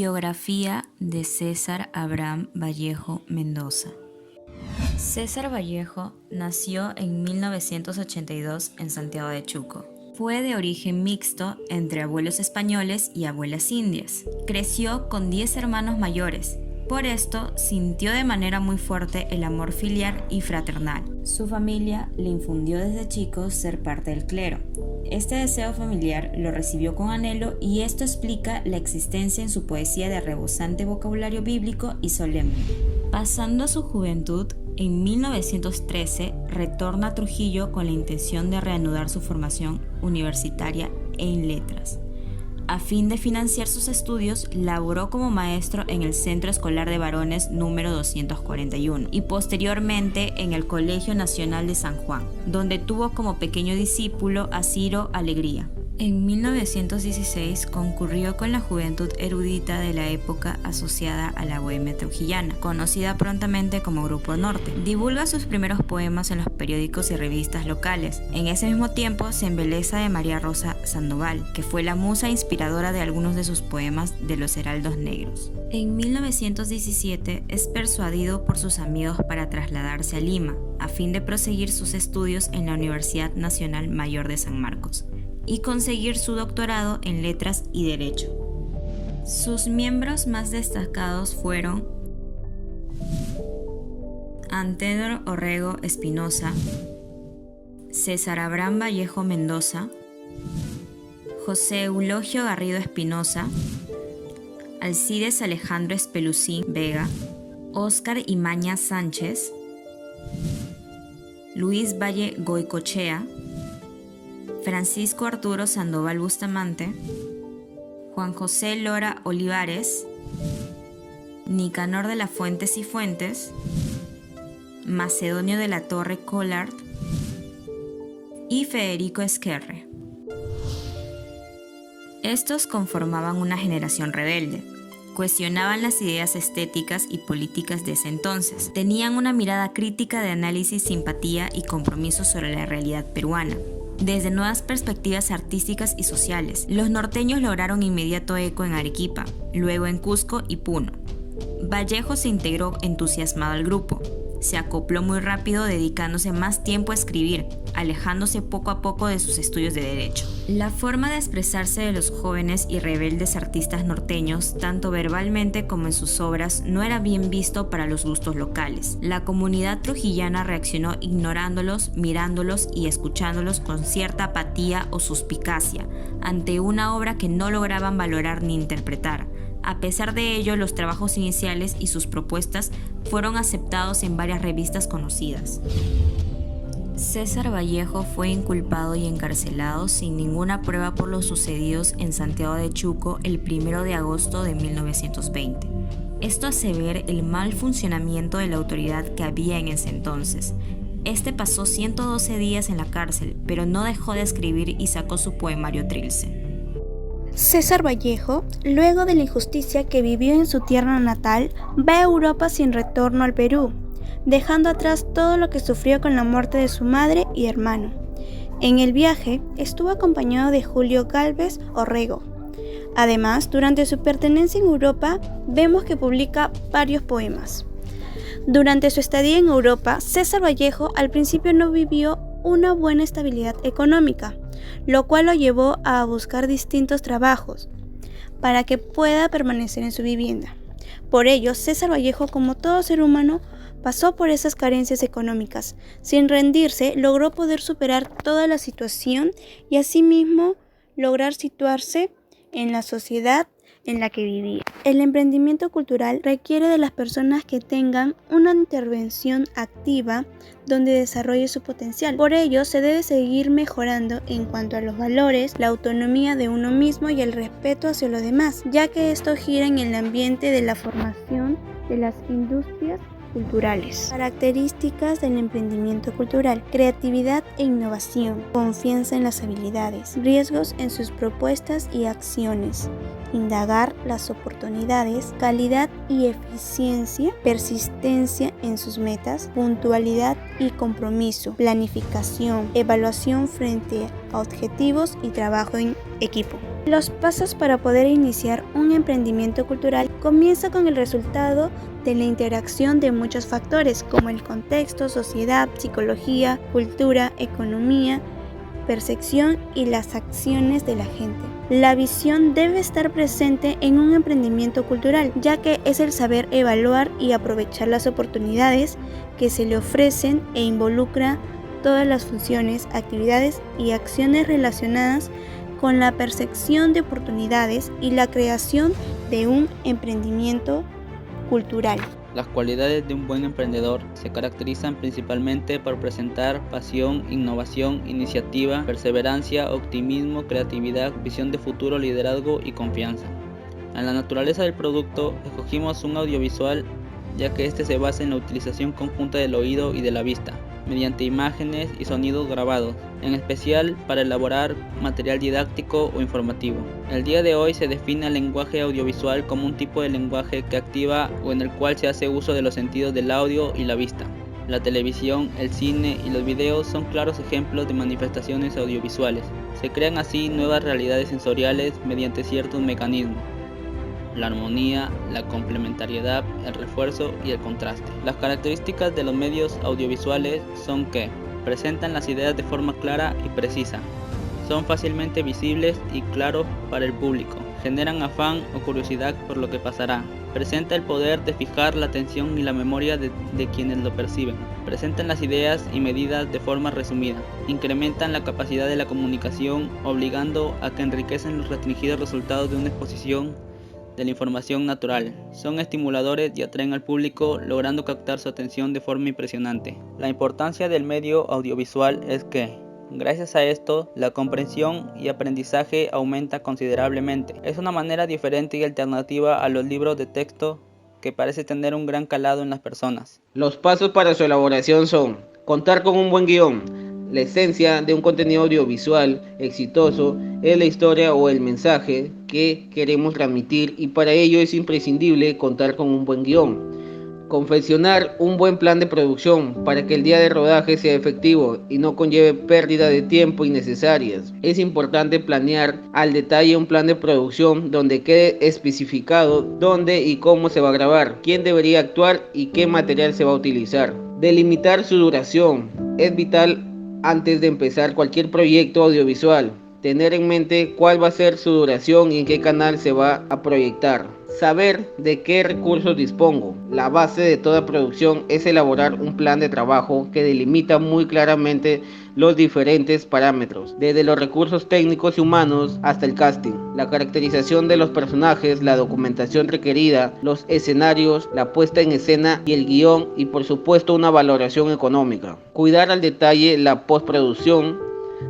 Biografía de César Abraham Vallejo Mendoza. César Vallejo nació en 1982 en Santiago de Chuco. Fue de origen mixto entre abuelos españoles y abuelas indias. Creció con 10 hermanos mayores. Por esto, sintió de manera muy fuerte el amor filial y fraternal. Su familia le infundió desde chico ser parte del clero. Este deseo familiar lo recibió con anhelo y esto explica la existencia en su poesía de rebosante vocabulario bíblico y solemne. Pasando a su juventud, en 1913 retorna a Trujillo con la intención de reanudar su formación universitaria en letras. A fin de financiar sus estudios, laboró como maestro en el Centro Escolar de Varones número 241 y posteriormente en el Colegio Nacional de San Juan, donde tuvo como pequeño discípulo a Ciro Alegría. En 1916 concurrió con la juventud erudita de la época asociada a la Bohemia trujillana, conocida prontamente como Grupo Norte. Divulga sus primeros poemas en los periódicos y revistas locales. En ese mismo tiempo se embeleza de María Rosa Sandoval, que fue la musa inspiradora de algunos de sus poemas de los Heraldos Negros. En 1917 es persuadido por sus amigos para trasladarse a Lima, a fin de proseguir sus estudios en la Universidad Nacional Mayor de San Marcos y conseguir su doctorado en Letras y Derecho. Sus miembros más destacados fueron Antenor Orrego Espinosa, César Abraham Vallejo Mendoza, José Eulogio Garrido Espinosa, Alcides Alejandro Espelucín Vega, Óscar Imaña Sánchez, Luis Valle Goicochea, Francisco Arturo Sandoval Bustamante, Juan José Lora Olivares, Nicanor de la Fuente Cifuentes, Macedonio de la Torre Collard y Federico Esquerre. Estos conformaban una generación rebelde. Cuestionaban las ideas estéticas y políticas de ese entonces. Tenían una mirada crítica de análisis, simpatía y compromiso sobre la realidad peruana, desde nuevas perspectivas artísticas y sociales. Los norteños lograron inmediato eco en Arequipa, luego en Cusco y Puno. Vallejo se integró entusiasmado al grupo. Se acopló muy rápido, dedicándose más tiempo a escribir, alejándose poco a poco de sus estudios de derecho. La forma de expresarse de los jóvenes y rebeldes artistas norteños, tanto verbalmente como en sus obras, no era bien visto para los gustos locales. La comunidad trujillana reaccionó ignorándolos, mirándolos y escuchándolos con cierta apatía o suspicacia ante una obra que no lograban valorar ni interpretar. A pesar de ello, los trabajos iniciales y sus propuestas fueron aceptados en varias revistas conocidas. César Vallejo fue inculpado y encarcelado sin ninguna prueba por los sucedidos en Santiago de Chuco el 1 de agosto de 1920. Esto hace ver el mal funcionamiento de la autoridad que había en ese entonces. Este pasó 112 días en la cárcel, pero no dejó de escribir y sacó su poemario Trilce. César Vallejo, luego de la injusticia que vivió en su tierra natal, va a Europa sin retorno al Perú, dejando atrás todo lo que sufrió con la muerte de su madre y hermano. En el viaje estuvo acompañado de Julio Gálvez Orrego. Además, durante su pertenencia en Europa, vemos que publica varios poemas. Durante su estadía en Europa, César Vallejo al principio no vivió una buena estabilidad económica, lo cual lo llevó a buscar distintos trabajos para que pueda permanecer en su vivienda. Por ello, César Vallejo, como todo ser humano, pasó por esas carencias económicas. Sin rendirse, logró poder superar toda la situación y asimismo lograr situarse en la sociedad en la que vivía. El emprendimiento cultural requiere de las personas que tengan una intervención activa donde desarrolle su potencial. Por ello, se debe seguir mejorando en cuanto a los valores, la autonomía de uno mismo y el respeto hacia los demás, ya que esto gira en el ambiente de la formación de las industrias culturales. Características del emprendimiento cultural: creatividad e innovación, confianza en las habilidades, riesgos en sus propuestas y acciones, indagar las oportunidades, calidad y eficiencia, persistencia en sus metas, puntualidad y compromiso, planificación, evaluación frente a objetivos y trabajo en equipo. Los pasos para poder iniciar un emprendimiento cultural comienza con el resultado de la interacción de muchos factores como el contexto, sociedad, psicología, cultura, economía, percepción y las acciones de la gente. La visión debe estar presente en un emprendimiento cultural, ya que es el saber evaluar y aprovechar las oportunidades que se le ofrecen e involucra todas las funciones, actividades y acciones relacionadas con la percepción de oportunidades y la creación de un emprendimiento cultural. Las cualidades de un buen emprendedor se caracterizan principalmente por presentar pasión, innovación, iniciativa, perseverancia, optimismo, creatividad, visión de futuro, liderazgo y confianza. En la naturaleza del producto, escogimos un audiovisual ya que este se basa en la utilización conjunta del oído y de la vista, mediante imágenes y sonidos grabados, en especial para elaborar material didáctico o informativo. El día de hoy se define el lenguaje audiovisual como un tipo de lenguaje que activa o en el cual se hace uso de los sentidos del audio y la vista. La televisión, el cine y los videos son claros ejemplos de manifestaciones audiovisuales. Se crean así nuevas realidades sensoriales mediante ciertos mecanismos: la armonía, la complementariedad, el refuerzo y el contraste. Las características de los medios audiovisuales son que presentan las ideas de forma clara y precisa, son fácilmente visibles y claros para el público, generan afán o curiosidad por lo que pasará, presenta el poder de fijar la atención y la memoria de quienes lo perciben, presentan las ideas y medidas de forma resumida, incrementan la capacidad de la comunicación, obligando a que enriquecen los restringidos resultados de una exposición de la información natural, son estimuladores y atraen al público, logrando captar su atención de forma impresionante. La importancia del medio audiovisual es que, gracias a esto, la comprensión y aprendizaje aumenta considerablemente. Es una manera diferente y alternativa a los libros de texto que parece tener un gran calado en las personas. Los pasos para su elaboración son: contar con un buen guión. La esencia de un contenido audiovisual exitoso es la historia o el mensaje que queremos transmitir, y para ello es imprescindible contar con un buen guión. Confeccionar un buen plan de producción para que el día de rodaje sea efectivo y no conlleve pérdida de tiempo innecesarias. Es importante planear al detalle un plan de producción donde quede especificado dónde y cómo se va a grabar, quién debería actuar y qué material se va a utilizar. Delimitar su duración es vital antes de empezar cualquier proyecto audiovisual. Tener en mente cuál va a ser su duración y en qué canal se va a proyectar. Saber de qué recursos dispongo. La base de toda producción es elaborar un plan de trabajo que delimita muy claramente los diferentes parámetros, desde los recursos técnicos y humanos hasta el casting, la caracterización de los personajes, la documentación requerida, los escenarios, la puesta en escena y el guión, y por supuesto una valoración económica. Cuidar al detalle la postproducción.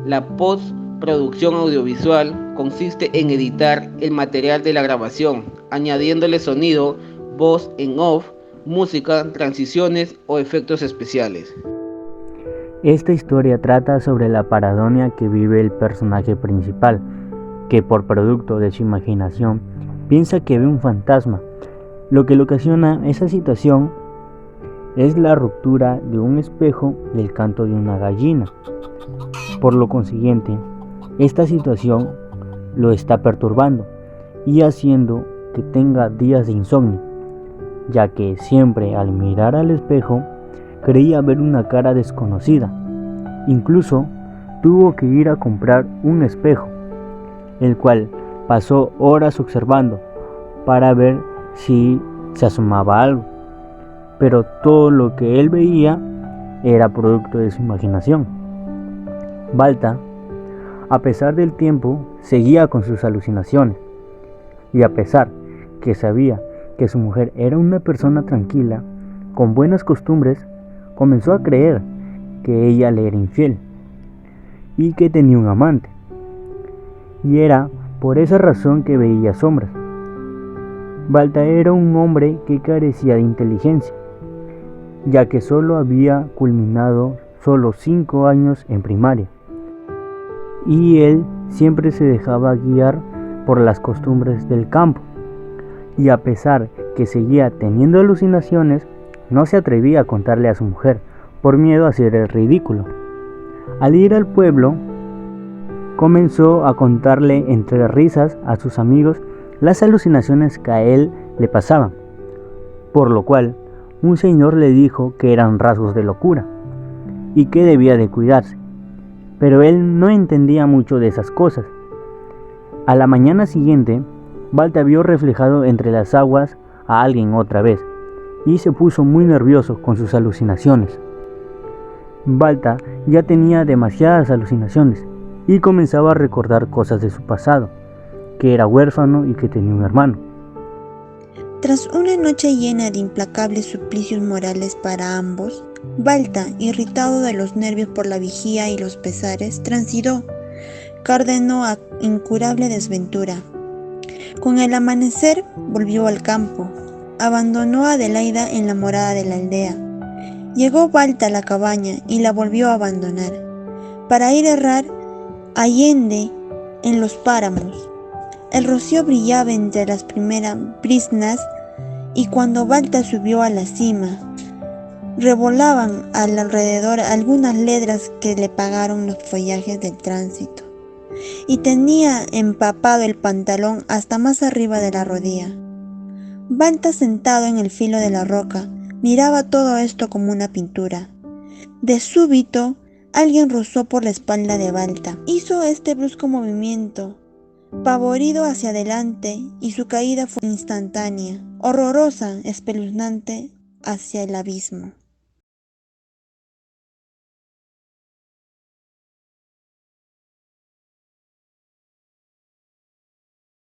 La postproducción audiovisual consiste en editar el material de la grabación, añadiéndole sonido, voz en off, música, transiciones o efectos especiales. Esta historia trata sobre la paradonia que vive el personaje principal, que por producto de su imaginación piensa que ve un fantasma. Lo que le ocasiona esa situación es la ruptura de un espejo y el canto de una gallina. Por lo consiguiente, esta situación lo está perturbando y haciendo que tenga días de insomnio, ya que siempre al mirar al espejo creía ver una cara desconocida. Incluso tuvo que ir a comprar un espejo, el cual pasó horas observando para ver si se asomaba algo, pero todo lo que él veía era producto de su imaginación. Balta, a pesar del tiempo, seguía con sus alucinaciones, y a pesar que sabía que su mujer era una persona tranquila, con buenas costumbres, comenzó a creer que ella le era infiel y que tenía un amante, y era por esa razón que veía sombras. Balta era un hombre que carecía de inteligencia, ya que solo había culminado 5 años en primaria, y él siempre se dejaba guiar por las costumbres del campo, y a pesar que seguía teniendo alucinaciones, no se atrevía a contarle a su mujer por miedo a hacer el ridículo. Al ir al pueblo, comenzó a contarle entre risas a sus amigos las alucinaciones que a él le pasaban, por lo cual un señor le dijo que eran rasgos de locura y que debía de cuidarse, pero él no entendía mucho de esas cosas. A la mañana siguiente, Balta vio reflejado entre las aguas a alguien otra vez y se puso muy nervioso con sus alucinaciones. Balta ya tenía demasiadas alucinaciones y comenzaba a recordar cosas de su pasado, que era huérfano y que tenía un hermano. Tras una noche llena de implacables suplicios morales para ambos, Balta, irritado de los nervios por la vigía y los pesares, transidó, condenó a incurable desventura. Con el amanecer volvió al campo, abandonó a Adelaida en la morada de la aldea. Llegó Balta a la cabaña y la volvió a abandonar, para ir a errar allende en los páramos. El rocío brillaba entre las primeras briznas y cuando Balta subió a la cima, revolaban al alrededor algunas ledras que le pagaron los follajes del tránsito, y tenía empapado el pantalón hasta más arriba de la rodilla. Balta, sentado en el filo de la roca, miraba todo esto como una pintura. De súbito, alguien rozó por la espalda de Balta. Hizo este brusco movimiento, pavorido hacia adelante, y su caída fue instantánea, horrorosa, espeluznante, hacia el abismo.